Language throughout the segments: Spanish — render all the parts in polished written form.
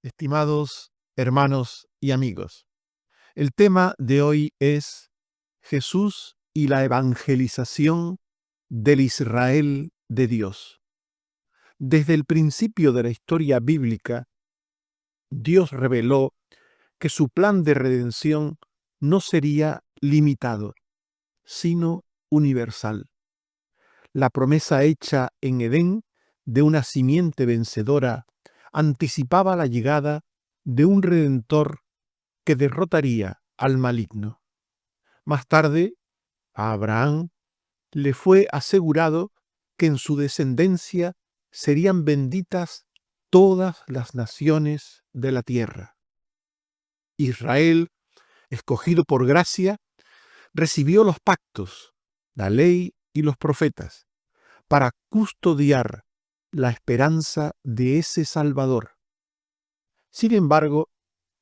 Estimados hermanos y amigos, el tema de hoy es Jesús y la evangelización del Israel de Dios. Desde el principio de la historia bíblica, Dios reveló que su plan de redención no sería limitado, sino universal. La promesa hecha en Edén de una simiente vencedora anticipaba la llegada de un Redentor que derrotaría al maligno. Más tarde, a Abraham le fue asegurado que en su descendencia serían benditas todas las naciones de la tierra. Israel, escogido por gracia, recibió los pactos, la ley y los profetas para custodiar la esperanza de ese Salvador. Sin embargo,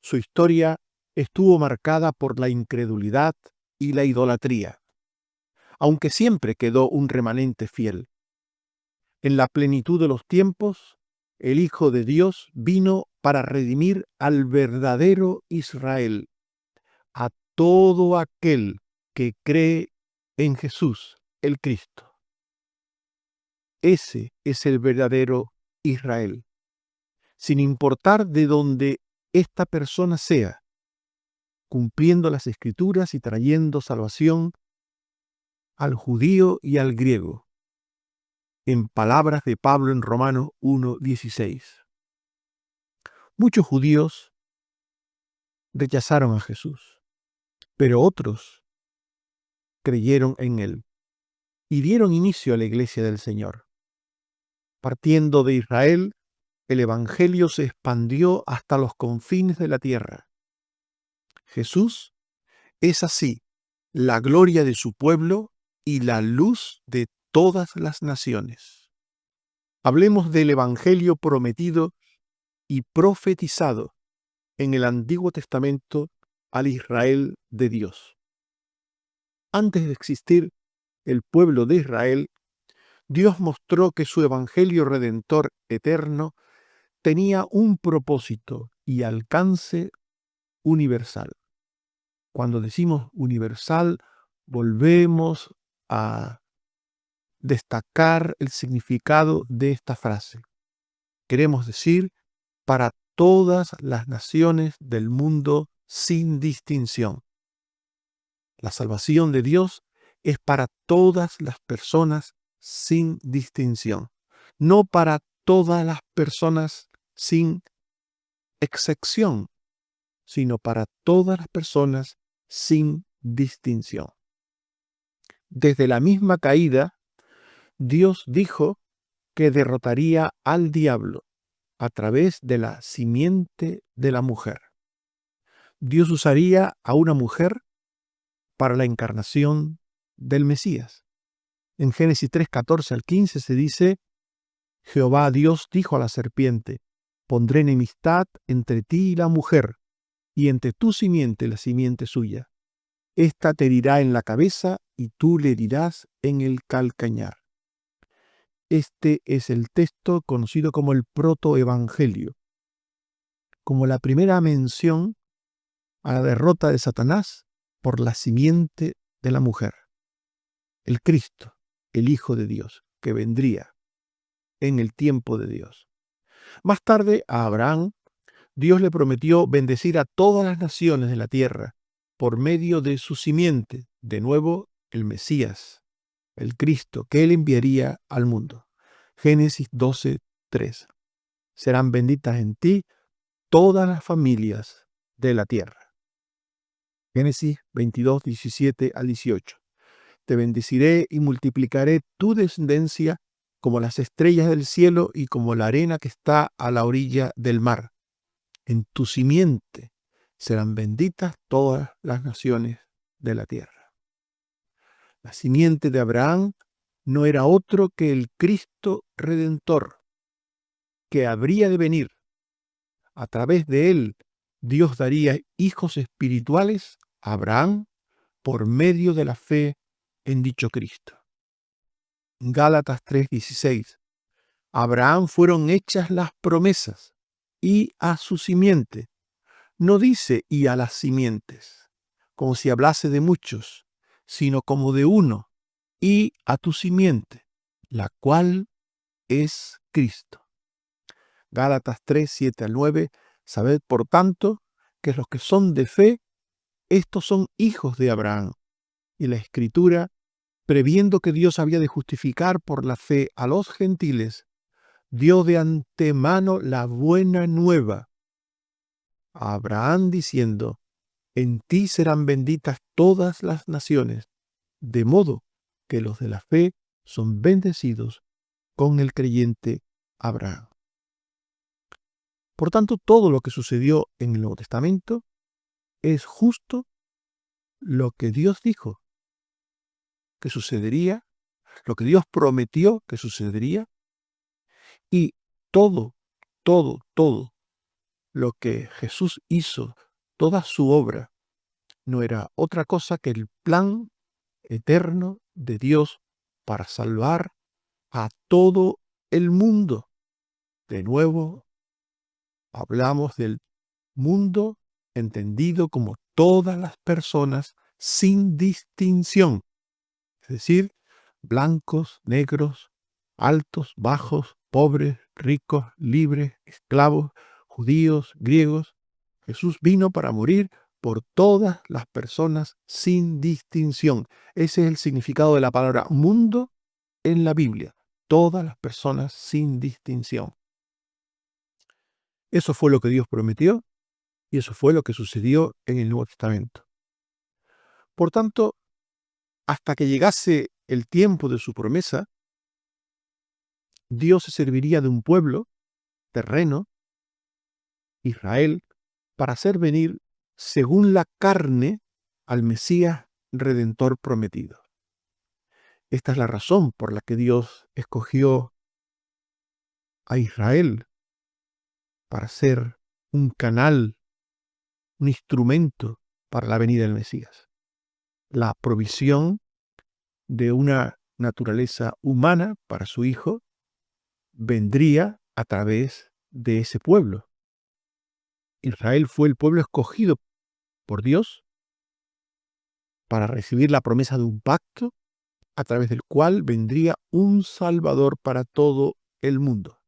su historia estuvo marcada por la incredulidad y la idolatría, aunque siempre quedó un remanente fiel. En la plenitud de los tiempos, el Hijo de Dios vino para redimir al verdadero Israel, a todo aquel que cree en Jesús, el Cristo. Ese es el verdadero Israel, sin importar de dónde esta persona sea, cumpliendo las Escrituras y trayendo salvación al judío y al griego, en palabras de Pablo en Romanos 1:16. Muchos judíos rechazaron a Jesús, pero otros creyeron en él y dieron inicio a la iglesia del Señor. Partiendo de Israel, el Evangelio se expandió hasta los confines de la tierra. Jesús es así la gloria de su pueblo y la luz de todas las naciones. Hablemos del Evangelio prometido y profetizado en el Antiguo Testamento al Israel de Dios. Antes de existir el pueblo de Israel, Dios mostró que su Evangelio redentor eterno tenía un propósito y alcance universal. Cuando decimos universal, volvemos a destacar el significado de esta frase. Queremos decir, para todas las naciones del mundo sin distinción. La salvación de Dios es para todas las personas sin distinción, no para todas las personas sin excepción, sino para todas las personas sin distinción. Desde la misma caída, Dios dijo que derrotaría al diablo a través de la simiente de la mujer. Dios usaría a una mujer para la encarnación del Mesías. En Génesis 3:14 al 15 se dice: Jehová Dios dijo a la serpiente: pondré enemistad entre ti y la mujer, y entre tu simiente y la simiente suya. Esta te herirá en la cabeza, y tú le herirás en el calcañar. Este es el texto conocido como el protoevangelio, como la primera mención a la derrota de Satanás por la simiente de la mujer, el Cristo, el Hijo de Dios, que vendría en el tiempo de Dios. Más tarde, a Abraham, Dios le prometió bendecir a todas las naciones de la tierra por medio de su simiente, de nuevo el Mesías, el Cristo, que él enviaría al mundo. Génesis 12:3. Serán benditas en ti todas las familias de la tierra. Génesis 22:17 al 18. Te bendeciré y multiplicaré tu descendencia como las estrellas del cielo y como la arena que está a la orilla del mar. En tu simiente serán benditas todas las naciones de la tierra. La simiente de Abraham no era otro que el Cristo Redentor, que habría de venir. A través de él, Dios daría hijos espirituales a Abraham por medio de la fe en dicho Cristo. Gálatas 3:16. A Abraham fueron hechas las promesas y a su simiente. No dice y a las simientes, como si hablase de muchos, sino como de uno, y a tu simiente, la cual es Cristo. Gálatas 3, 7 al 9. Sabed, por tanto, que los que son de fe, estos son hijos de Abraham. Y la Escritura, previendo que Dios había de justificar por la fe a los gentiles, dio de antemano la buena nueva a Abraham diciendo, en ti serán benditas todas las naciones, de modo que los de la fe son bendecidos con el creyente Abraham. Por tanto, todo lo que sucedió en el Nuevo Testamento es justo lo que Dios dijo que sucedería, lo que Dios prometió que sucedería, y todo lo que Jesús hizo, toda su obra, no era otra cosa que el plan eterno de Dios para salvar a todo el mundo. De nuevo, hablamos del mundo entendido como todas las personas sin distinción, es decir, blancos, negros, altos, bajos, pobres, ricos, libres, esclavos, judíos, griegos. Jesús vino para morir por todas las personas sin distinción. Ese es el significado de la palabra mundo en la Biblia. Todas las personas sin distinción. Eso fue lo que Dios prometió y eso fue lo que sucedió en el Nuevo Testamento. Por tanto, hasta que llegase el tiempo de su promesa, Dios se serviría de un pueblo terreno, Israel, para hacer venir según la carne al Mesías Redentor prometido. Esta es la razón por la que Dios escogió a Israel para ser un canal, un instrumento para la venida del Mesías. La provisión de una naturaleza humana para su Hijo vendría a través de ese pueblo. Israel fue el pueblo escogido por Dios para recibir la promesa de un pacto a través del cual vendría un Salvador para todo el mundo.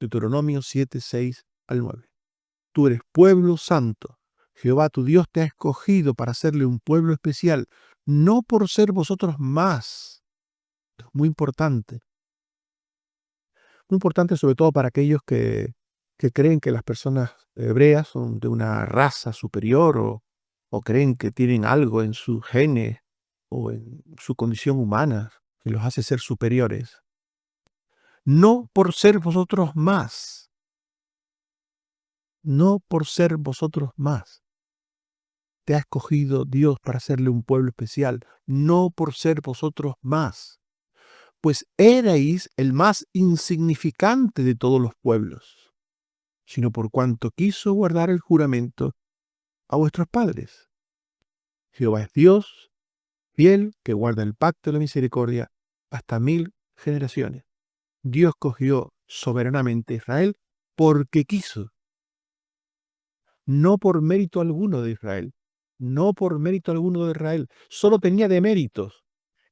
Deuteronomio 7, 6 al 9. Tú eres pueblo santo. Jehová tu Dios te ha escogido para hacerle un pueblo especial, no por ser vosotros más. Esto es muy importante. Muy importante sobre todo para aquellos que creen que las personas hebreas son de una raza superior o creen que tienen algo en sus genes o en su condición humana que los hace ser superiores. No por ser vosotros más. No por ser vosotros más. Te ha escogido Dios para hacerle un pueblo especial, no por ser vosotros más, pues erais el más insignificante de todos los pueblos, sino por cuanto quiso guardar el juramento a vuestros padres. Jehová es Dios, fiel, que guarda el pacto de la misericordia hasta 1000 generaciones. Dios cogió soberanamente a Israel porque quiso, no por mérito alguno de Israel, no por mérito alguno de Israel, solo tenía deméritos.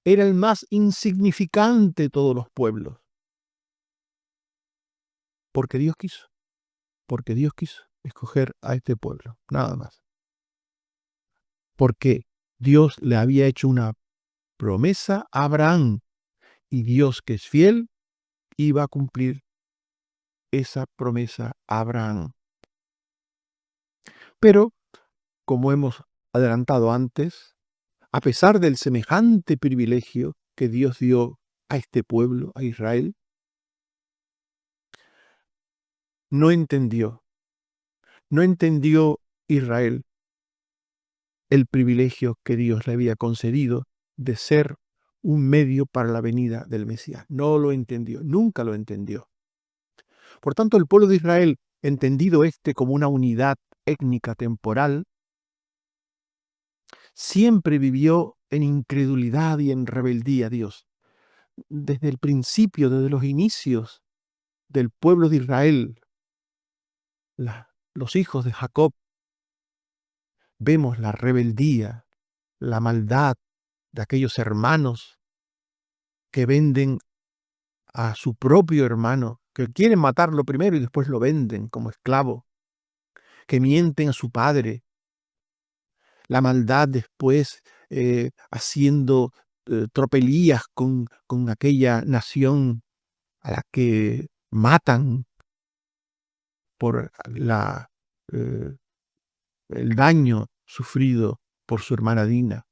Era el más insignificante de todos los pueblos. Porque Dios quiso escoger a este pueblo, nada más. Porque Dios le había hecho una promesa a Abraham y Dios, que es fiel, iba a cumplir esa promesa a Abraham. Pero, como hemos adelantado antes, a pesar del semejante privilegio que Dios dio a este pueblo, a Israel, no entendió Israel el privilegio que Dios le había concedido de ser un medio para la venida del Mesías. No lo entendió, nunca lo entendió. Por tanto, el pueblo de Israel, entendido como una unidad étnica temporal, siempre vivió en incredulidad y en rebeldía a Dios. Desde el principio, desde los inicios del pueblo de Israel, los hijos de Jacob, vemos la rebeldía, la maldad de aquellos hermanos que venden a su propio hermano, que quieren matarlo primero y después lo venden como esclavo, que mienten a su padre, la maldad después haciendo tropelías con aquella nación a la que matan por eh, el daño sufrido por su hermana Dina.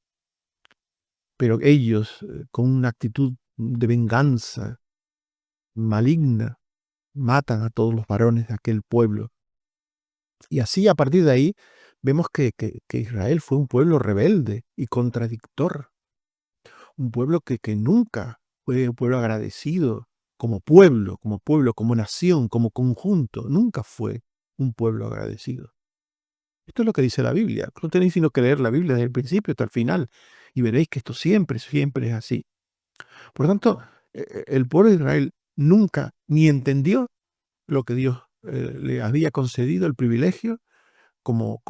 Pero ellos, con una actitud de venganza maligna, matan a todos los varones de aquel pueblo. Y así, a partir de ahí, vemos que Israel fue un pueblo rebelde y contradictor, un pueblo que nunca fue un pueblo agradecido como pueblo, como nación, como conjunto, nunca fue un pueblo agradecido. Esto es lo que dice la Biblia. No tenéis sino que leer la Biblia desde el principio hasta el final y veréis que esto siempre, siempre es así. Por lo tanto, el pueblo de Israel nunca ni entendió lo que Dios le había concedido, el privilegio, como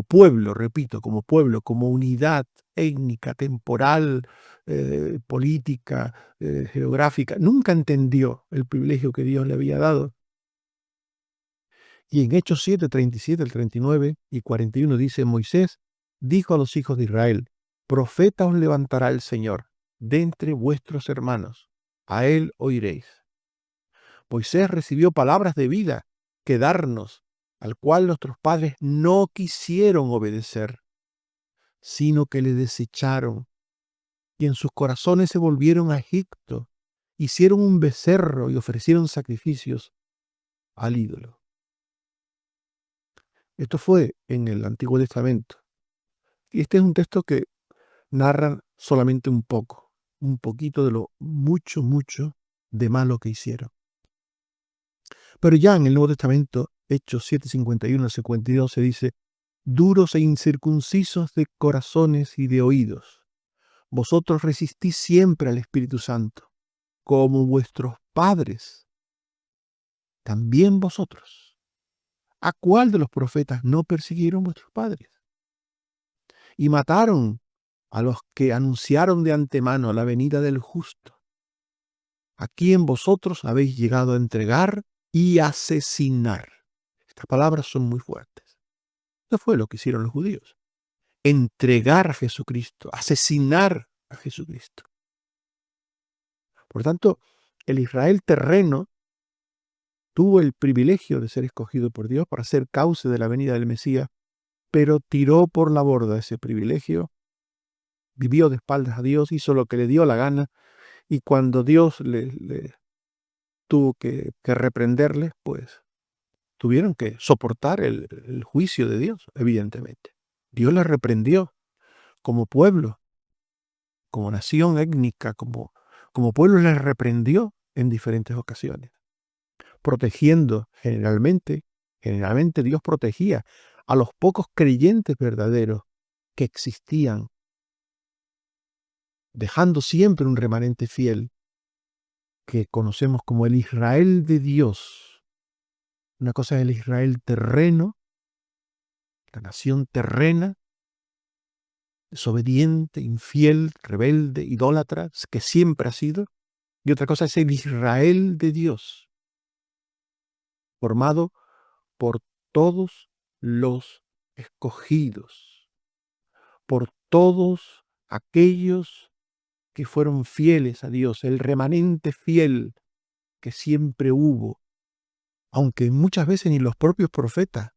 pueblo, repito, como unidad étnica, temporal, política, geográfica. Nunca entendió el privilegio que Dios le había dado. Y en Hechos 7, 37, el 39 y 41 dice: Moisés dijo a los hijos de Israel: profeta os levantará el Señor de entre vuestros hermanos, a él oiréis. Moisés recibió palabras de vida que darnos, al cual nuestros padres no quisieron obedecer, sino que le desecharon, y en sus corazones se volvieron a Egipto, hicieron un becerro y ofrecieron sacrificios al ídolo. Esto fue en el Antiguo Testamento. Y este es un texto que narra solamente un poquito de lo mucho, mucho de malo que hicieron. Pero ya en el Nuevo Testamento, Hechos 7, 51 al 52, se dice: duros e incircuncisos de corazones y de oídos, vosotros resistís siempre al Espíritu Santo, como vuestros padres, también vosotros. ¿A cuál de los profetas no persiguieron vuestros padres? Y mataron a los que anunciaron de antemano la venida del justo, a quien vosotros habéis llegado a entregar y asesinar. Estas palabras son muy fuertes. Eso fue lo que hicieron los judíos. Entregar a Jesucristo, asesinar a Jesucristo. Por tanto, el Israel terreno tuvo el privilegio de ser escogido por Dios para ser cauce de la venida del Mesías, pero tiró por la borda ese privilegio, vivió de espaldas a Dios, hizo lo que le dio la gana, y cuando Dios le tuvo que reprenderles, pues tuvieron que soportar el juicio de Dios, evidentemente. Dios les reprendió como pueblo, como nación étnica, como pueblo les reprendió en diferentes ocasiones, protegiendo generalmente Dios protegía a los pocos creyentes verdaderos que existían, dejando siempre un remanente fiel que conocemos como el Israel de Dios. Una cosa es el Israel terreno, la nación terrena, desobediente, infiel, rebelde, idólatra, que siempre ha sido. Y otra cosa es el Israel de Dios, formado por todos los escogidos, por todos aquellos que fueron fieles a Dios, el remanente fiel que siempre hubo, aunque muchas veces ni los propios profetas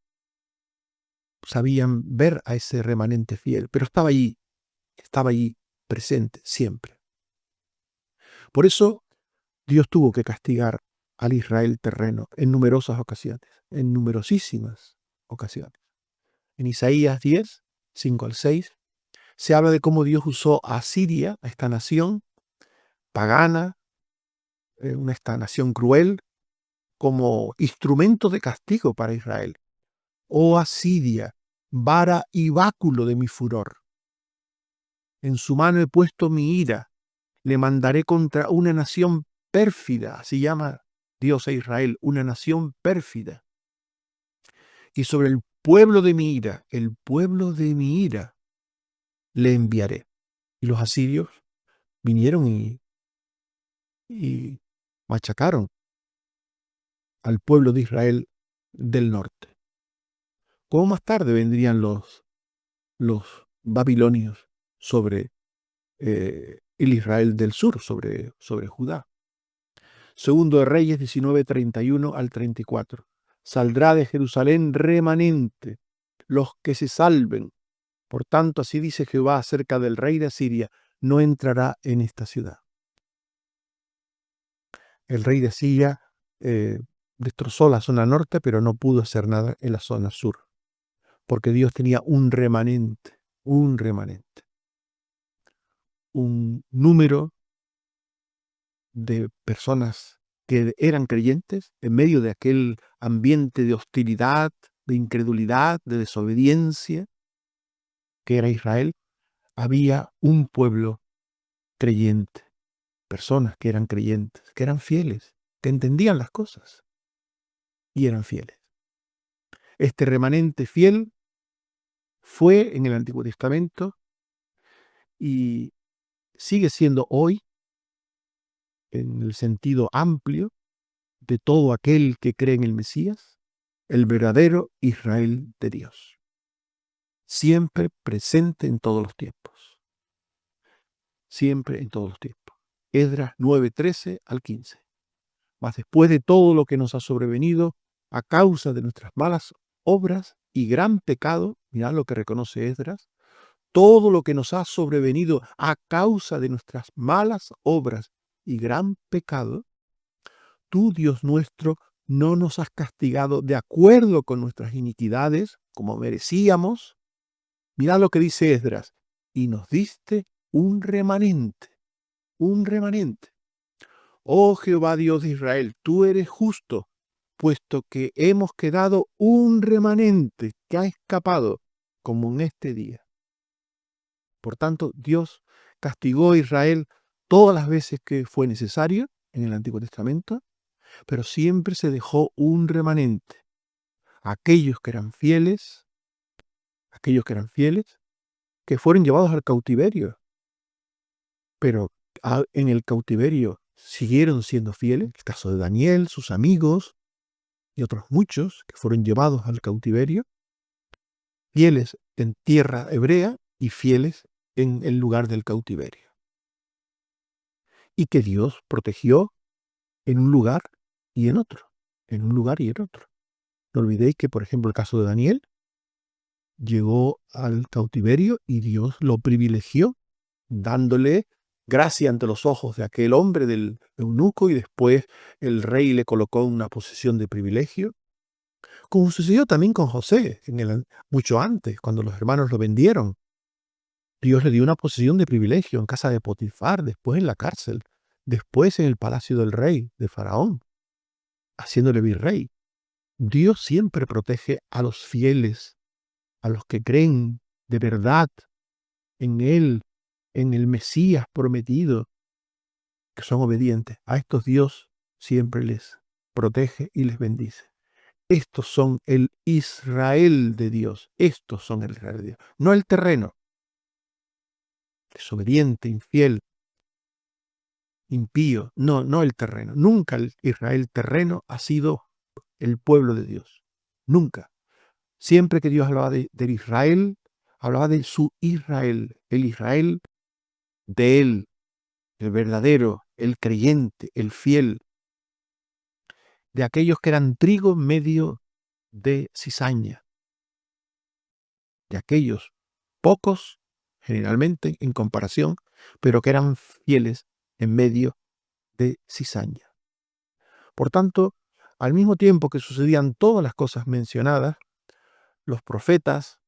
sabían ver a ese remanente fiel, pero estaba allí presente siempre. Por eso Dios tuvo que castigar al Israel terreno en numerosas ocasiones, en numerosísimas ocasiones. En Isaías 10, 5 al 6, se habla de cómo Dios usó a Siria, a esta nación pagana, esta nación cruel, como instrumento de castigo para Israel. Oh Asiria, vara y báculo de mi furor. En su mano he puesto mi ira, le mandaré contra una nación pérfida, así llama Dios a Israel, una nación pérfida. y sobre el pueblo de mi ira, el pueblo de mi ira, le enviaré. Y los asirios vinieron y machacaron al pueblo de Israel del norte. Como más tarde vendrían los babilonios sobre el Israel del sur, sobre Judá. Segundo de Reyes 19, 31 al 34. Saldrá de Jerusalén remanente, los que se salven. Por tanto, así dice Jehová acerca del rey de Asiria, no entrará en esta ciudad. El rey de Asiria destrozó la zona norte, pero no pudo hacer nada en la zona sur, porque Dios tenía un remanente, un número de personas que eran creyentes en medio de aquel ambiente de hostilidad, de incredulidad, de desobediencia que era Israel. Había un pueblo creyente, personas que eran creyentes, que eran fieles, que entendían las cosas y eran fieles. Este remanente fiel fue en el Antiguo Testamento y sigue siendo hoy, en el sentido amplio de todo aquel que cree en el Mesías, el verdadero Israel de Dios, siempre presente en todos los tiempos, siempre en todos los tiempos. Esdras 9, 13 al 15. Mas después de todo lo que nos ha sobrevenido a causa de nuestras malas obras y gran pecado, mirad lo que reconoce Esdras, todo lo que nos ha sobrevenido a causa de nuestras malas obras y gran pecado, tú, Dios nuestro, no nos has castigado de acuerdo con nuestras iniquidades, como merecíamos. Mirad lo que dice Esdras, y nos diste un remanente, un remanente. Oh Jehová Dios de Israel, tú eres justo, puesto que hemos quedado un remanente que ha escapado, como en este día. Por tanto, Dios castigó a Israel todas las veces que fue necesario en el Antiguo Testamento, pero siempre se dejó un remanente. Aquellos que eran fieles, que fueron llevados al cautiverio, pero en el cautiverio siguieron siendo fieles. El caso de Daniel, sus amigos y otros muchos que fueron llevados al cautiverio, fieles en tierra hebrea y fieles en el lugar del cautiverio. Y que Dios protegió en un lugar y en otro, en un lugar y en otro. No olvidéis que, por ejemplo, el caso de Daniel llegó al cautiverio y Dios lo privilegió, dándole gracia ante los ojos de aquel hombre, del eunuco, y después el rey le colocó en una posición de privilegio. Como sucedió también con José, mucho antes, cuando los hermanos lo vendieron. Dios le dio una posición de privilegio en casa de Potifar, después en la cárcel, después en el palacio del rey, de Faraón, haciéndole virrey. Dios siempre protege a los fieles, a los que creen de verdad en Él, en el Mesías prometido, que son obedientes. A estos Dios siempre les protege y les bendice. Estos son el Israel de Dios. Estos son el Israel de Dios. No el terreno. Desobediente, infiel, impío. No, no el terreno. Nunca el Israel terreno ha sido el pueblo de Dios. Nunca. Siempre que Dios hablaba del Israel, hablaba de su Israel. El Israel de Él, el verdadero, el creyente, el fiel. De aquellos que eran trigo en medio de cizaña. De aquellos pocos, generalmente en comparación, pero que eran fieles en medio de cizaña. Por tanto, al mismo tiempo que sucedían todas las cosas mencionadas, los profetas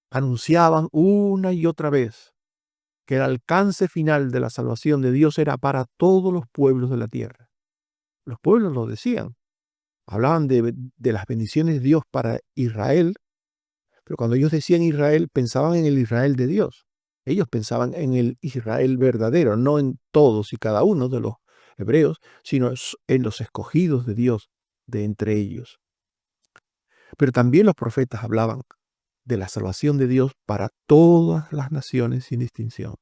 anunciaban una y otra vez que el alcance final de la salvación de Dios era para todos los pueblos de la tierra. Los pueblos lo decían, hablaban de las bendiciones de Dios para Israel, pero cuando ellos decían Israel, pensaban en el Israel de Dios. Ellos pensaban en el Israel verdadero, no en todos y cada uno de los hebreos, sino en los escogidos de Dios de entre ellos. Pero también los profetas hablaban de la salvación de Dios para todas las naciones sin distinción.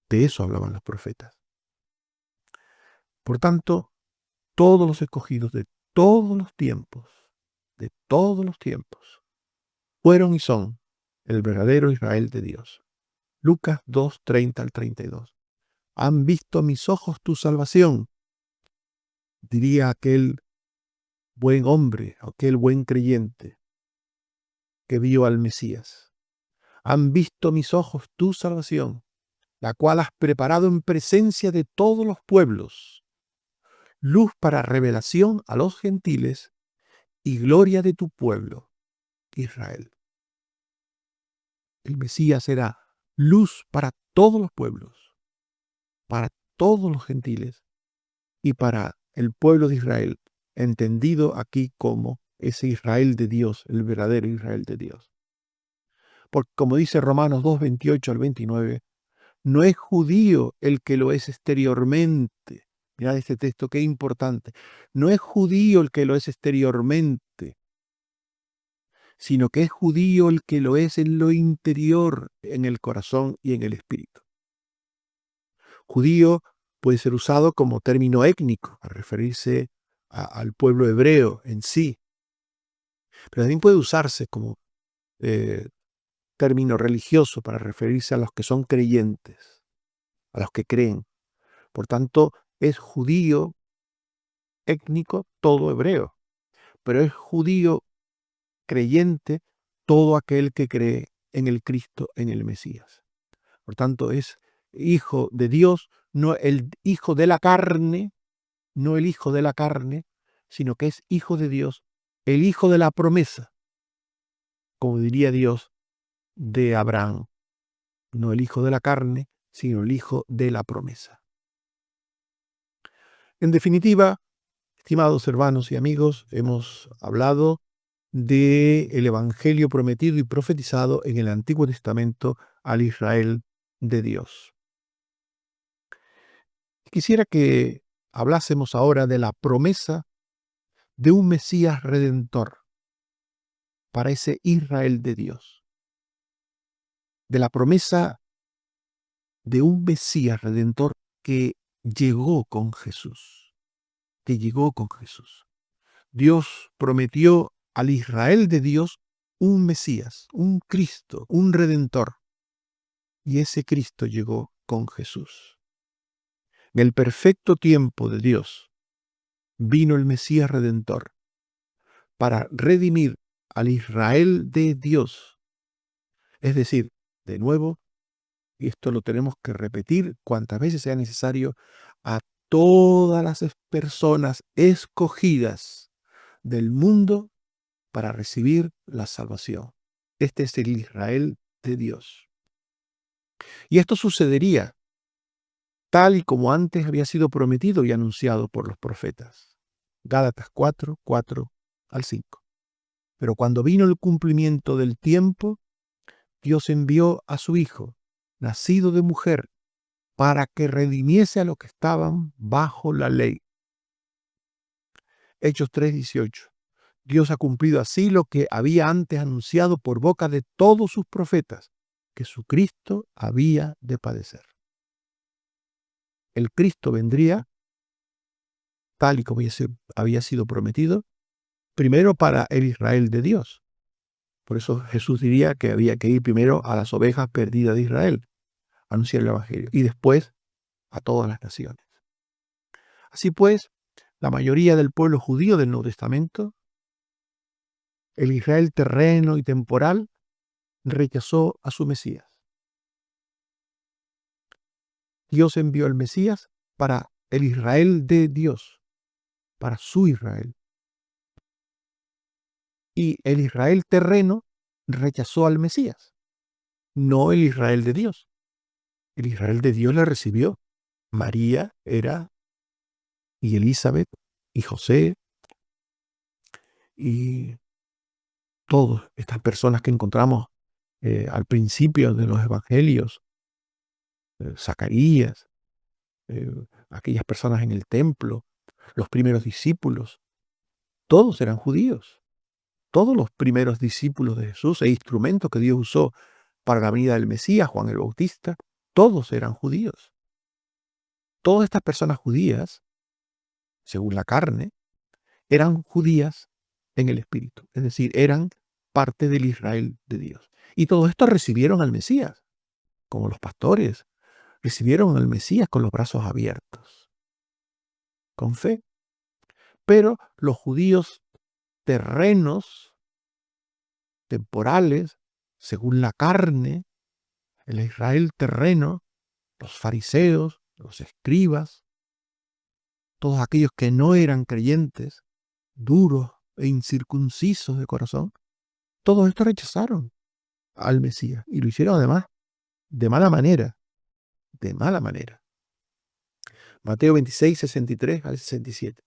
De eso hablaban los profetas. Por tanto, todos los escogidos de todos los tiempos, fueron y son el verdadero Israel de Dios. Lucas 2, 30 al 32. Han visto mis ojos tu salvación, diría aquel buen hombre, aquel buen creyente que vio al Mesías. Han visto mis ojos tu salvación, la cual has preparado en presencia de todos los pueblos, luz para revelación a los gentiles y gloria de tu pueblo, Israel. El Mesías será luz para todos los pueblos, para todos los gentiles y para el pueblo de Israel, entendido aquí como ese Israel de Dios, el verdadero Israel de Dios. Porque como dice Romanos 2, 28 al 29, no es judío el que lo es exteriormente. Mirad este texto, qué importante. No es judío el que lo es exteriormente, sino que es judío el que lo es en lo interior, en el corazón y en el espíritu. Judío puede ser usado como término étnico, a referirse al pueblo hebreo en sí, pero también puede usarse como término religioso para referirse a los que son creyentes, a los que creen. Por tanto, es judío étnico todo hebreo, pero es judío creyente todo aquel que cree en el Cristo, en el Mesías. Por tanto, es hijo de Dios, no el hijo de la carne, no el hijo de la carne, sino que es hijo de Dios, el hijo de la promesa, como diría Dios de Abraham, no el hijo de la carne, sino el hijo de la promesa. En definitiva, estimados hermanos y amigos, hemos hablado del Evangelio prometido y profetizado en el Antiguo Testamento al Israel de Dios. Quisiera que hablásemos ahora de la promesa de un Mesías redentor para ese Israel de Dios, de la promesa de un Mesías redentor que llegó con Jesús, que llegó con Jesús. Dios prometió al Israel de Dios un Mesías, un Cristo, un Redentor, y ese Cristo llegó con Jesús. En el perfecto tiempo de Dios vino el Mesías Redentor para redimir al Israel de Dios. Es decir, de nuevo, y esto lo tenemos que repetir cuantas veces sea necesario, a todas las personas escogidas del mundo para recibir la salvación. Este es el Israel de Dios. Y esto sucedería tal y como antes había sido prometido y anunciado por los profetas. Gálatas 4, 4 al 5. Pero cuando vino el cumplimiento del tiempo, Dios envió a su Hijo, nacido de mujer, para que redimiese a los que estaban bajo la ley. Hechos 3:18. Dios ha cumplido así lo que había antes anunciado por boca de todos sus profetas, que su Cristo había de padecer. El Cristo vendría, tal y como había sido prometido, primero para el Israel de Dios. Por eso Jesús diría que había que ir primero a las ovejas perdidas de Israel, anunciar el Evangelio, y después a todas las naciones. Así pues, la mayoría del pueblo judío del Nuevo Testamento, el Israel terreno y temporal, rechazó a su Mesías. Dios envió al Mesías para el Israel de Dios, para su Israel. Y el Israel terreno rechazó al Mesías, no el Israel de Dios. El Israel de Dios le recibió. María era, y Elizabeth, y José, y todas estas personas que encontramos al principio de los evangelios, Zacarías, aquellas personas en el templo, los primeros discípulos, Todos eran judíos. Todos los primeros discípulos de Jesús e instrumentos que Dios usó para la venida del Mesías, Juan el Bautista, todos eran judíos. Todas estas personas judías, según la carne, eran judías en el espíritu, es decir, eran parte del Israel de Dios. Y todos estos recibieron al Mesías, como los pastores, recibieron al Mesías con los brazos abiertos, con fe. Pero los judíos terrenos, temporales, según la carne, el Israel terreno, los fariseos, los escribas, todos aquellos que no eran creyentes, duros e incircuncisos de corazón, todos estos rechazaron al Mesías y lo hicieron además de mala manera, de mala manera. Mateo 26, 63 al 67.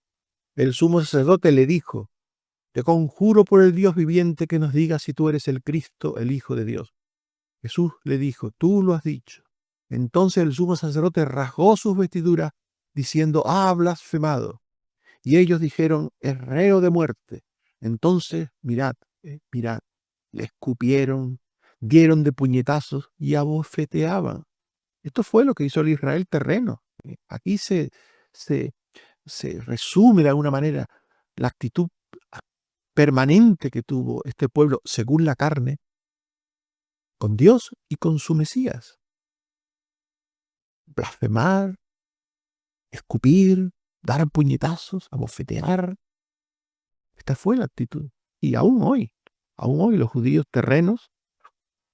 El sumo sacerdote le dijo: te conjuro por el Dios viviente que nos digas si tú eres el Cristo, el Hijo de Dios. Jesús le dijo: tú lo has dicho. Entonces el sumo sacerdote rasgó sus vestiduras diciendo: ha blasfemado. Y ellos dijeron: es reo de muerte. Entonces, mirad, mirad, le escupieron, dieron de puñetazos y abofeteaban. Esto fue lo que hizo el Israel terreno. Aquí se resume de alguna manera la actitud permanente que tuvo este pueblo según la carne con Dios y con su Mesías. Blasfemar, escupir, dar puñetazos, abofetear. Esta fue la actitud. Y aún hoy los judíos terrenos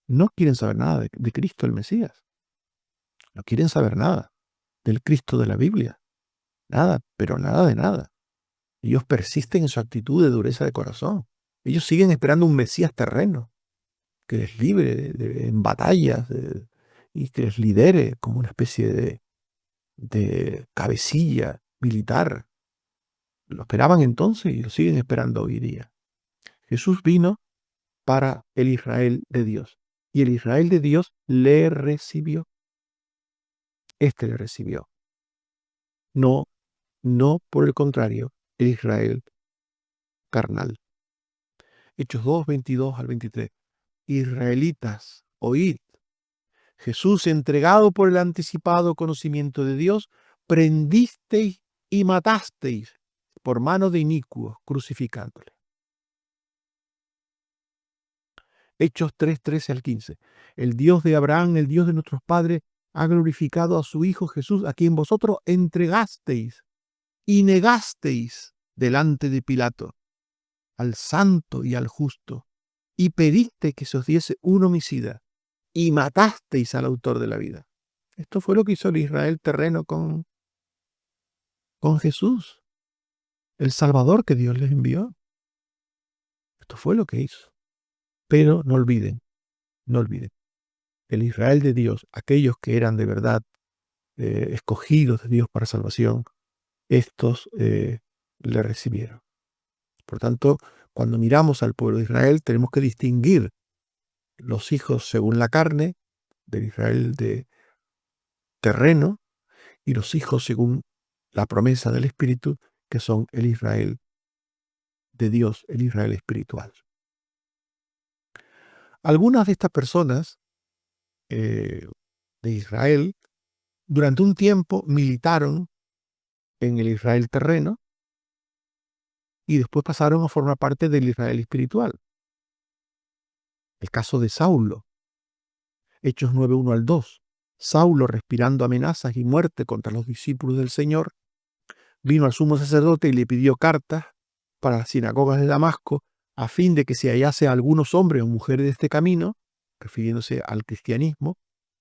no quieren saber nada de Cristo el Mesías. No quieren saber nada del Cristo de la Biblia. Nada, pero nada de nada. Ellos persisten en su actitud de dureza de corazón. Ellos siguen esperando un Mesías terreno que les libre en batallas y que les lidere como una especie de cabecilla militar. Lo esperaban entonces y lo siguen esperando hoy día. Jesús vino para el Israel de Dios y el Israel de Dios le recibió. Este le recibió. No por el contrario, el Israel carnal. Hechos 2, 22 al 23. Israelitas, oíd. Jesús, entregado por el anticipado conocimiento de Dios, prendisteis y matasteis por mano de inicuos, crucificándole. Hechos 3, 13 al 15. El Dios de Abraham, el Dios de nuestros padres, ha glorificado a su Hijo Jesús, a quien vosotros entregasteis y negasteis delante de Pilato, al santo y al justo, y pediste que se os diese un homicida, y matasteis al autor de la vida. Esto fue lo que hizo el Israel terreno con Jesús, el Salvador que Dios les envió. Esto fue lo que hizo. Pero no olviden, el Israel de Dios, aquellos que eran de verdad escogidos de Dios para salvación, estos le recibieron. Por tanto, cuando miramos al pueblo de Israel, tenemos que distinguir los hijos según la carne, del Israel de terreno, y los hijos según la promesa del Espíritu, que son el Israel de Dios, el Israel espiritual. Algunas de estas personas de Israel, durante un tiempo militaron en el Israel terreno y después pasaron a formar parte del Israel espiritual. El caso de Saulo, Hechos 9, 1 al 2. Saulo, respirando amenazas y muerte contra los discípulos del Señor, vino al sumo sacerdote y le pidió cartas para las sinagogas de Damasco, a fin de que si hallase a algunos hombres o mujeres de este camino, refiriéndose al cristianismo,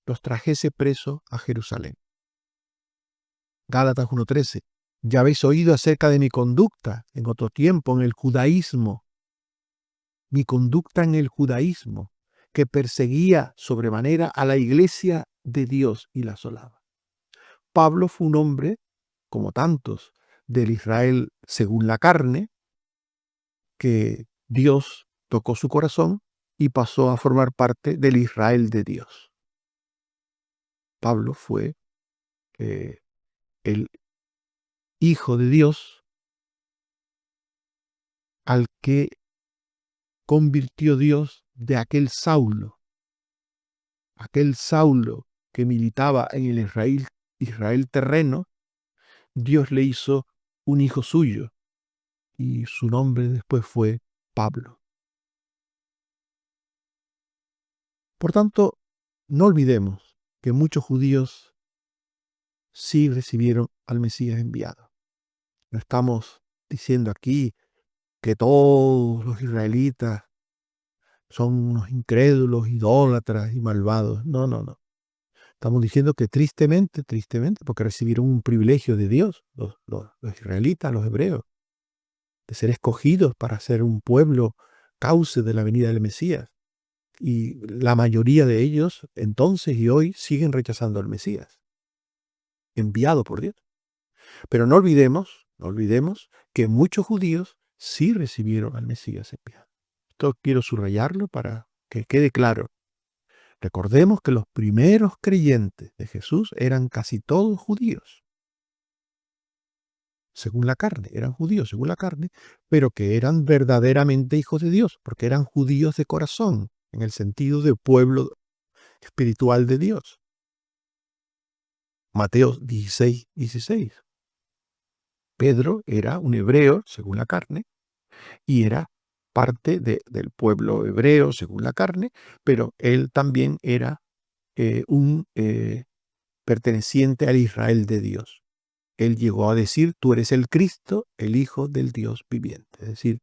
los trajese presos a Jerusalén. Gálatas 1:13. Ya habéis oído acerca de mi conducta en otro tiempo en el judaísmo. Mi conducta en el judaísmo, que perseguía sobremanera a la iglesia de Dios y la asolaba. Pablo fue un hombre, como tantos, del Israel según la carne, que Dios tocó su corazón y pasó a formar parte del Israel de Dios. Pablo fue el Hijo de Dios al que convirtió Dios de aquel Saulo que militaba en el Israel terreno. Dios le hizo un hijo suyo y su nombre después fue Pablo. Por tanto, no olvidemos que muchos judíos sí recibieron al Mesías enviado. No estamos diciendo aquí que todos los israelitas son unos incrédulos, idólatras y malvados. No, no, no. Estamos diciendo que tristemente, porque recibieron un privilegio de Dios, los israelitas, los hebreos, de ser escogidos para ser un pueblo cauce de la venida del Mesías. Y la mayoría de ellos, entonces y hoy, siguen rechazando al Mesías, enviado por Dios. Pero no olvidemos que muchos judíos sí recibieron al Mesías enviado. Esto quiero subrayarlo para que quede claro. Recordemos que los primeros creyentes de Jesús eran casi todos judíos, según la carne, eran judíos según la carne, pero que eran verdaderamente hijos de Dios, porque eran judíos de corazón, en el sentido de pueblo espiritual de Dios. Mateo 16:16. Pedro era un hebreo según la carne y era parte del pueblo hebreo según la carne, pero él también era un perteneciente al Israel de Dios. Él llegó a decir, tú eres el Cristo, el Hijo del Dios viviente. Es decir,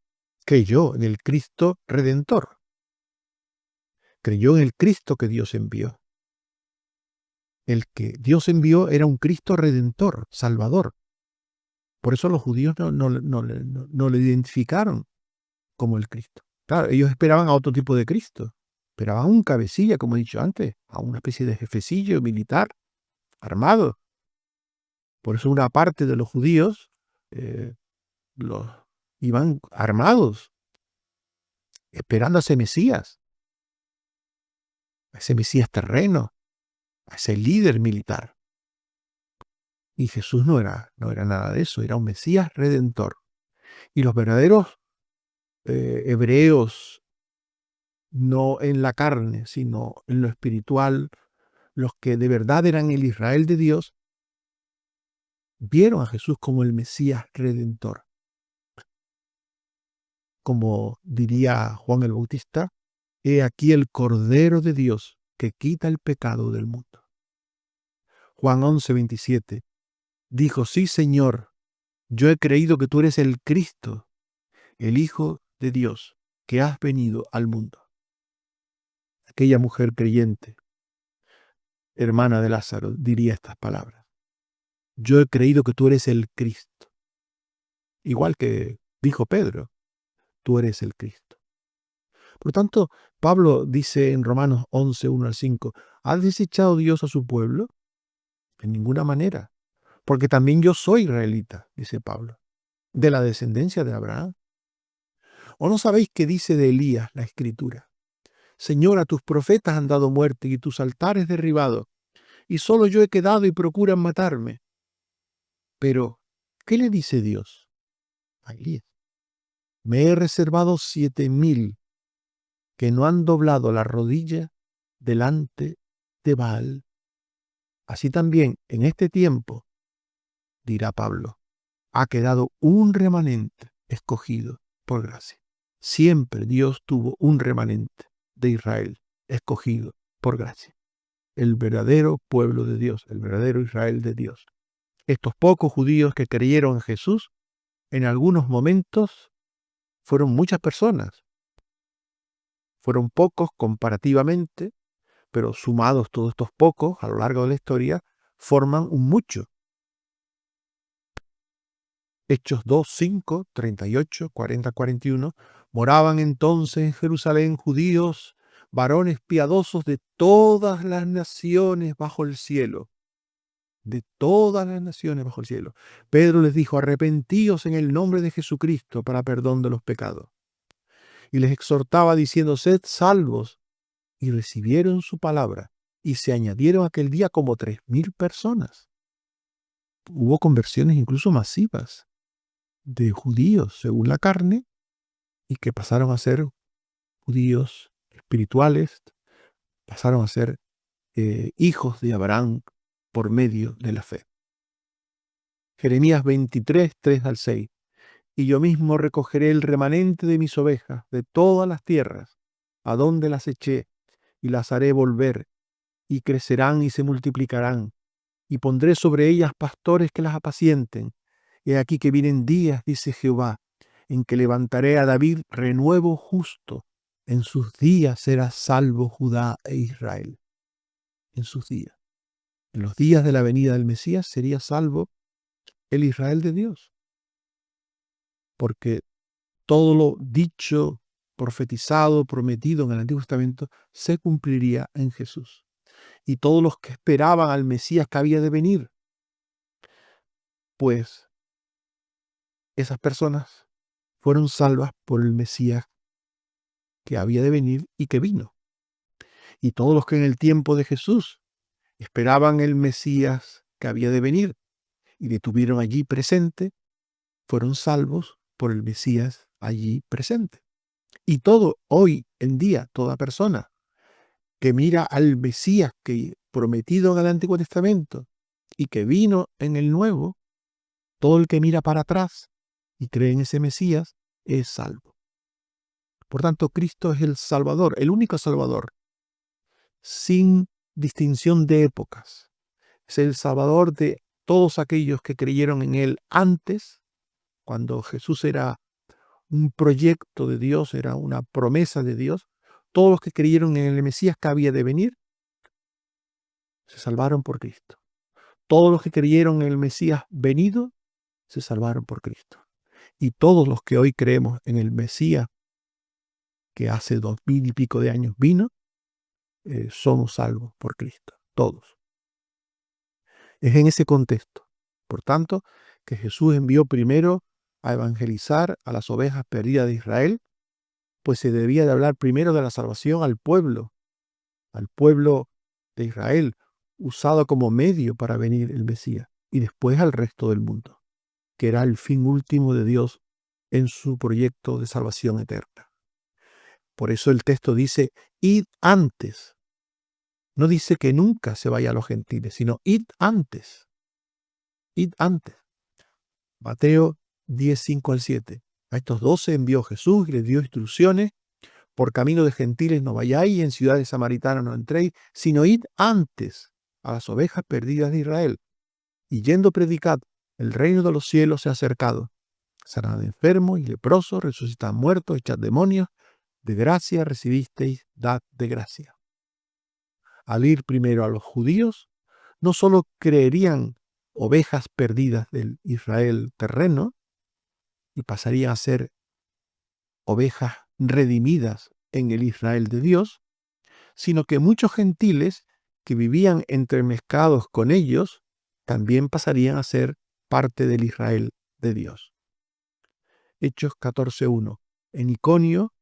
creyó en el Cristo Redentor. Creyó en el Cristo que Dios envió. El que Dios envió era un Cristo Redentor, Salvador. Por eso los judíos no le identificaron como el Cristo. Claro, ellos esperaban a otro tipo de Cristo. Esperaban a un cabecilla, como he dicho antes, a una especie de jefecillo militar, armado. Por eso una parte de los judíos los iban armados, esperando a ese Mesías terreno, a ese líder militar. Y Jesús no era nada de eso, era un Mesías redentor. Y los verdaderos hebreos, no en la carne, sino en lo espiritual, los que de verdad eran el Israel de Dios, vieron a Jesús como el Mesías redentor. Como diría Juan el Bautista, he aquí el Cordero de Dios que quita el pecado del mundo. Juan 11:27 dijo, sí, Señor, yo he creído que tú eres el Cristo, el Hijo de Dios, que has venido al mundo. Aquella mujer creyente, hermana de Lázaro, diría estas palabras. Yo he creído que tú eres el Cristo. Igual que dijo Pedro, tú eres el Cristo. Por lo tanto, Pablo dice en Romanos 11:1-5, ¿ha desechado Dios a su pueblo? En ninguna manera. Porque también yo soy israelita, dice Pablo, de la descendencia de Abraham. ¿O no sabéis qué dice de Elías la Escritura? Señor, a tus profetas han dado muerte y tus altares derribados, y solo yo he quedado y procuran matarme. Pero, ¿qué le dice Dios a Elías? Me he reservado 7,000 que no han doblado la rodilla delante de Baal. Así también, en este tiempo, dirá Pablo, ha quedado un remanente escogido por gracia. Siempre Dios tuvo un remanente de Israel escogido por gracia. El verdadero pueblo de Dios, el verdadero Israel de Dios. Estos pocos judíos que creyeron en Jesús, en algunos momentos fueron muchas personas. Fueron pocos comparativamente, pero sumados todos estos pocos a lo largo de la historia, forman un mucho. Hechos 2, 5, 38, 40, 41. Moraban entonces en Jerusalén judíos, varones piadosos de todas las naciones bajo el cielo. De todas las naciones bajo el cielo. Pedro les dijo, arrepentíos en el nombre de Jesucristo para perdón de los pecados. Y les exhortaba diciendo, sed salvos. Y recibieron su palabra. Y se añadieron aquel día como 3,000 personas. Hubo conversiones incluso masivas de judíos, según la carne, y que pasaron a ser judíos espirituales, pasaron a ser hijos de Abraham por medio de la fe. Jeremías 23, 3 al 6. Y yo mismo recogeré el remanente de mis ovejas de todas las tierras, a donde las eché, y las haré volver, y crecerán y se multiplicarán, y pondré sobre ellas pastores que las apacienten. He aquí que vienen días, dice Jehová, en que levantaré a David renuevo justo. En sus días será salvo Judá e Israel. En sus días. En los días de la venida del Mesías sería salvo el Israel de Dios. Porque todo lo dicho, profetizado, prometido en el Antiguo Testamento se cumpliría en Jesús. Y todos los que esperaban al Mesías que había de venir, pues esas personas fueron salvas por el Mesías que había de venir y que vino. Y todos los que en el tiempo de Jesús esperaban el Mesías que había de venir y le tuvieron allí presente, fueron salvos por el Mesías allí presente. Y todo hoy en día, toda persona que mira al Mesías que prometido en el Antiguo Testamento y que vino en el Nuevo, todo el que mira para atrás y cree en ese Mesías es salvo. Por tanto, Cristo es el Salvador, el único Salvador, sin distinción de épocas. Es el Salvador de todos aquellos que creyeron en Él antes, cuando Jesús era un proyecto de Dios, era una promesa de Dios. Todos los que creyeron en el Mesías que había de venir, se salvaron por Cristo. Todos los que creyeron en el Mesías venido, se salvaron por Cristo. Y todos los que hoy creemos en el Mesías, que hace 2000 y pico de años vino, somos salvos por Cristo. Todos. Es en ese contexto, por tanto, que Jesús envió primero a evangelizar a las ovejas perdidas de Israel, pues se debía de hablar primero de la salvación al pueblo de Israel, usado como medio para venir el Mesías, y después al resto del mundo, que era el fin último de Dios en su proyecto de salvación eterna. Por eso el texto dice, id antes. No dice que nunca se vaya a los gentiles, sino id antes. Id antes. Mateo 10, 5 al 7. A estos 12 envió Jesús y les dio instrucciones: por camino de gentiles no vayáis, y en ciudades samaritanas no entréis, sino id antes a las ovejas perdidas de Israel. Y yendo predicad, el reino de los cielos se ha acercado. Sanad enfermos y leprosos, resucitad muertos, echad demonios. De gracia recibisteis, dad de gracia. Al ir primero a los judíos, no solo creerían ovejas perdidas del Israel terreno y pasarían a ser ovejas redimidas en el Israel de Dios, sino que muchos gentiles que vivían entremezclados con ellos también pasarían a ser parte del Israel de Dios. Hechos 14:1. En Iconio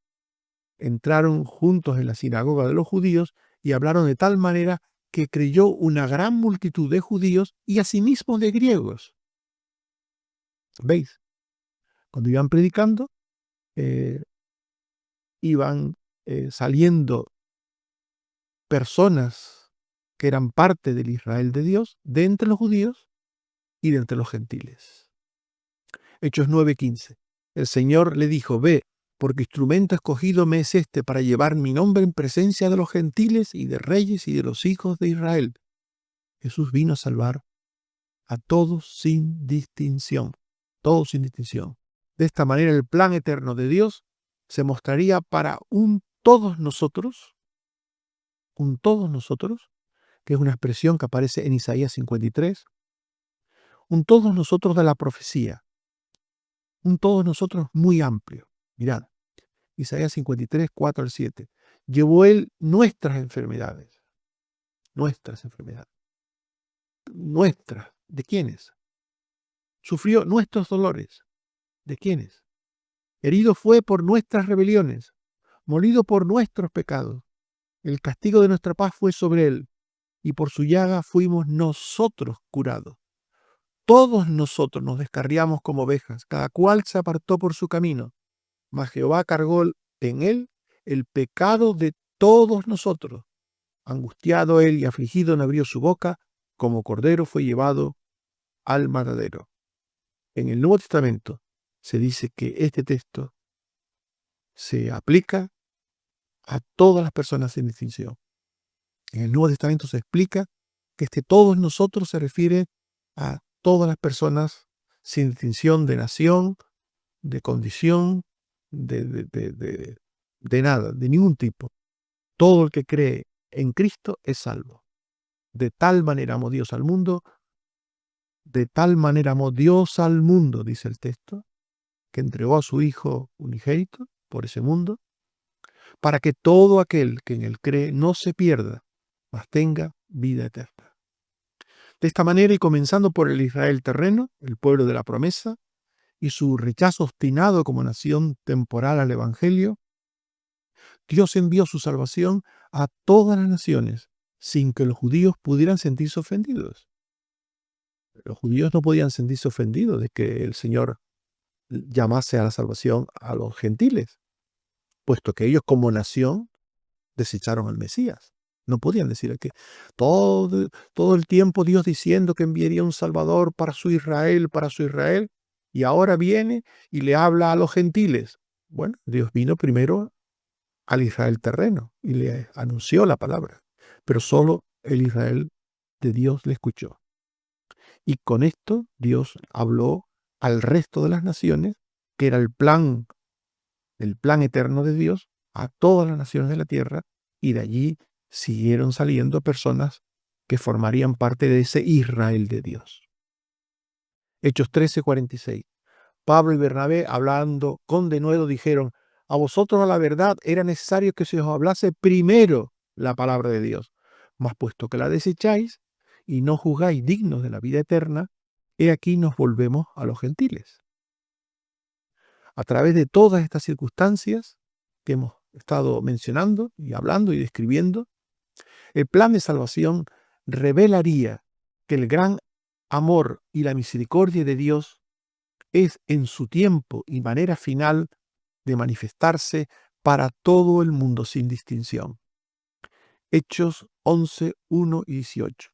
entraron juntos en la sinagoga de los judíos y hablaron de tal manera que creyó una gran multitud de judíos y asimismo de griegos. ¿Veis? Cuando iban predicando, iban saliendo personas que eran parte del Israel de Dios, de entre los judíos y de entre los gentiles. Hechos 9:15. El Señor le dijo, ve, porque instrumento escogido me es este para llevar mi nombre en presencia de los gentiles y de reyes y de los hijos de Israel. Jesús vino a salvar a todos sin distinción. Todos sin distinción. De esta manera el plan eterno de Dios se mostraría para un todos nosotros, que es una expresión que aparece en Isaías 53, un todos nosotros de la profecía, un todos nosotros muy amplio. Mirad, Isaías 53, 4 al 7. Llevó él nuestras enfermedades. Nuestras. ¿De quiénes? Sufrió nuestros dolores. ¿De quiénes? Herido fue por nuestras rebeliones, molido por nuestros pecados. El castigo de nuestra paz fue sobre él, y por su llaga fuimos nosotros curados. Todos nosotros nos descarriamos como ovejas, cada cual se apartó por su camino, mas Jehová cargó en él el pecado de todos nosotros. Angustiado él y afligido no abrió su boca, como cordero fue llevado al matadero. En el Nuevo Testamento se dice que este texto se aplica a todas las personas sin distinción. En el Nuevo Testamento se explica que todos nosotros se refiere a todas las personas sin distinción de nación, de condición, de nada, de ningún tipo. Todo el que cree en Cristo es salvo. De tal manera amó Dios al mundo, de tal manera amó Dios al mundo, dice el texto, que entregó a su Hijo unigénito por ese mundo, para que todo aquel que en él cree no se pierda, mas tenga vida eterna. De esta manera, y comenzando por el Israel terreno, el pueblo de la promesa, y su rechazo obstinado como nación temporal al Evangelio, Dios envió su salvación a todas las naciones, sin que los judíos pudieran sentirse ofendidos. Los judíos no podían sentirse ofendidos de que el Señor llamase a la salvación a los gentiles, puesto que ellos como nación desecharon al Mesías. No podían decir que todo el tiempo Dios diciendo que enviaría un Salvador para su Israel, y ahora viene y le habla a los gentiles. Bueno, Dios vino primero al Israel terreno y le anunció la palabra, pero solo el Israel de Dios le escuchó. Y con esto Dios habló al resto de las naciones, que era el plan eterno de Dios, a todas las naciones de la tierra, y de allí siguieron saliendo personas que formarían parte de ese Israel de Dios. Hechos 13:46. Pablo y Bernabé, hablando con denuedo, dijeron: a vosotros a la verdad era necesario que se os hablase primero la palabra de Dios, mas puesto que la desecháis y no juzgáis dignos de la vida eterna, he aquí nos volvemos a los gentiles. A través de todas estas circunstancias que hemos estado mencionando y hablando y describiendo, el plan de salvación revelaría que el gran amor y la misericordia de Dios es en su tiempo y manera final de manifestarse para todo el mundo sin distinción. Hechos 11, 1 y 18.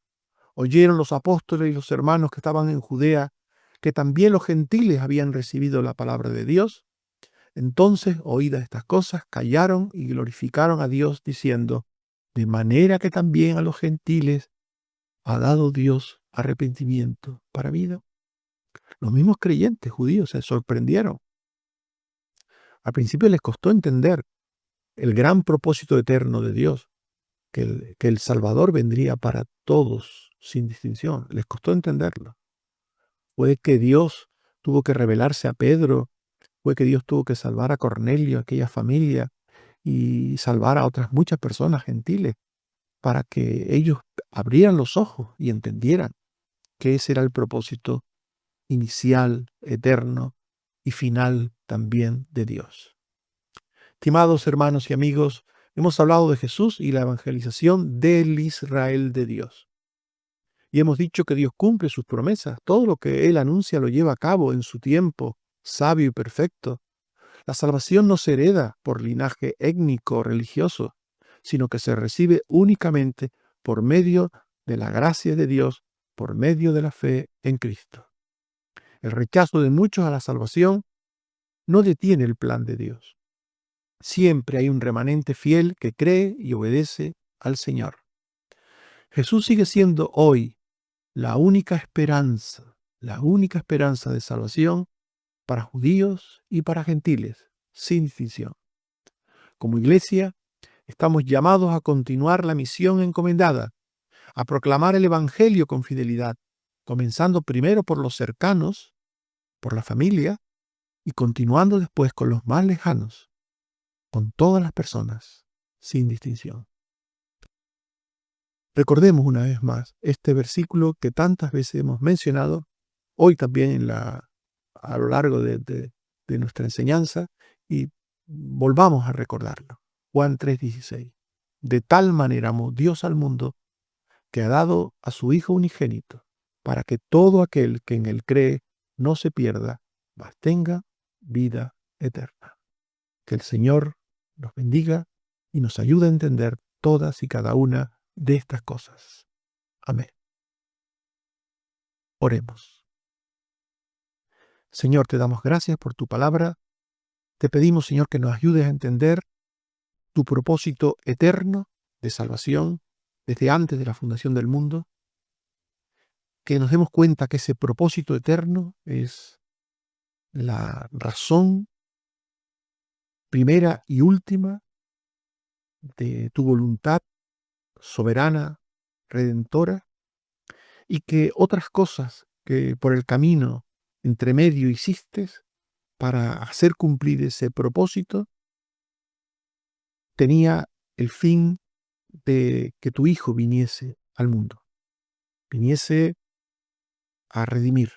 Oyeron los apóstoles y los hermanos que estaban en Judea que también los gentiles habían recibido la palabra de Dios. Entonces, oídas estas cosas, callaron y glorificaron a Dios, diciendo: de manera que también a los gentiles ha dado Dios arrepentimiento para vida. Los mismos creyentes judíos se sorprendieron. Al principio les costó entender el gran propósito eterno de Dios, que el Salvador vendría para todos, sin distinción. Les costó entenderlo. Fue que Dios tuvo que revelarse a Pedro, fue que Dios tuvo que salvar a Cornelio, a aquella familia, y salvar a otras muchas personas gentiles, para que ellos abrieran los ojos y entendieran que ese era el propósito inicial, eterno y final también de Dios. Estimados hermanos y amigos, hemos hablado de Jesús y la evangelización del Israel de Dios. Y hemos dicho que Dios cumple sus promesas. Todo lo que Él anuncia lo lleva a cabo en su tiempo, sabio y perfecto. La salvación no se hereda por linaje étnico o religioso, sino que se recibe únicamente por medio de la gracia de Dios, por medio de la fe en Cristo. El rechazo de muchos a la salvación no detiene el plan de Dios. Siempre hay un remanente fiel que cree y obedece al Señor. Jesús sigue siendo hoy la única esperanza de salvación para judíos y para gentiles, sin distinción. Como iglesia, estamos llamados a continuar la misión encomendada, a proclamar el Evangelio con fidelidad, comenzando primero por los cercanos, por la familia, y continuando después con los más lejanos, con todas las personas, sin distinción. Recordemos una vez más este versículo que tantas veces hemos mencionado, hoy también a lo largo de nuestra enseñanza, y volvamos a recordarlo. Juan 3:16. De tal manera amó Dios al mundo, que ha dado a su Hijo unigénito, para que todo aquel que en él cree no se pierda, mas tenga vida eterna. Que el Señor nos bendiga y nos ayude a entender todas y cada una de estas cosas. Amén. Oremos. Señor, te damos gracias por tu palabra. Te pedimos, Señor, que nos ayudes a entender tu propósito eterno de salvación desde antes de la fundación del mundo. Que nos demos cuenta que ese propósito eterno es la razón primera y última de tu voluntad soberana, redentora, y que otras cosas que por el camino entre medio hiciste para hacer cumplir ese propósito, tenía el fin de que tu Hijo viniese al mundo, viniese a redimir,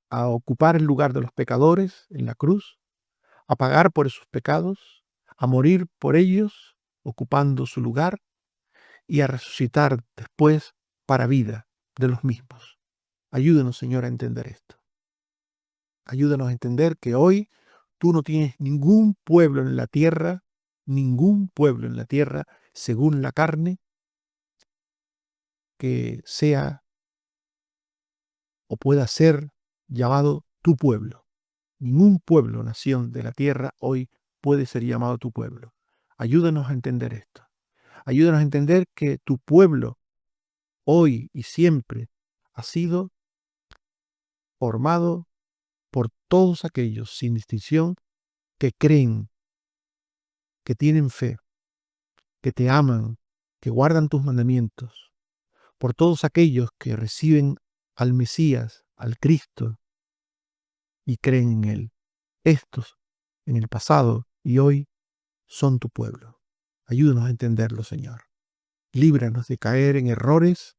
a ocupar el lugar de los pecadores en la cruz, a pagar por esos pecados, a morir por ellos, ocupando su lugar, y a resucitar después para vida de los mismos. Ayúdanos, Señor, a entender esto. Ayúdanos a entender que hoy tú no tienes ningún pueblo en la tierra, según la carne, que sea o pueda ser llamado tu pueblo. Ningún pueblo, nación de la tierra, hoy puede ser llamado tu pueblo. Ayúdanos a entender esto. Ayúdanos a entender que tu pueblo, hoy y siempre, ha sido formado por todos aquellos, sin distinción, que creen, que tienen fe, que te aman, que guardan tus mandamientos, por todos aquellos que reciben al Mesías, al Cristo, y creen en Él. Estos, en el pasado y hoy, son tu pueblo. Ayúdanos a entenderlo, Señor. Líbranos de caer en errores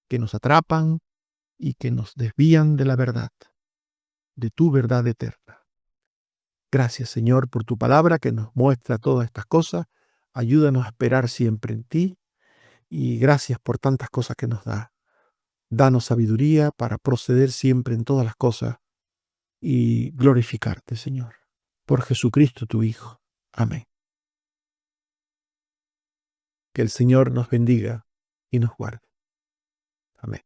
que nos atrapan y que nos desvían de la verdad, de tu verdad eterna. Gracias, Señor, por tu palabra que nos muestra todas estas cosas. Ayúdanos a esperar siempre en ti y gracias por tantas cosas que nos da. Danos sabiduría para proceder siempre en todas las cosas y glorificarte, Señor. Por Jesucristo, tu Hijo. Amén. Que el Señor nos bendiga y nos guarde. Amén.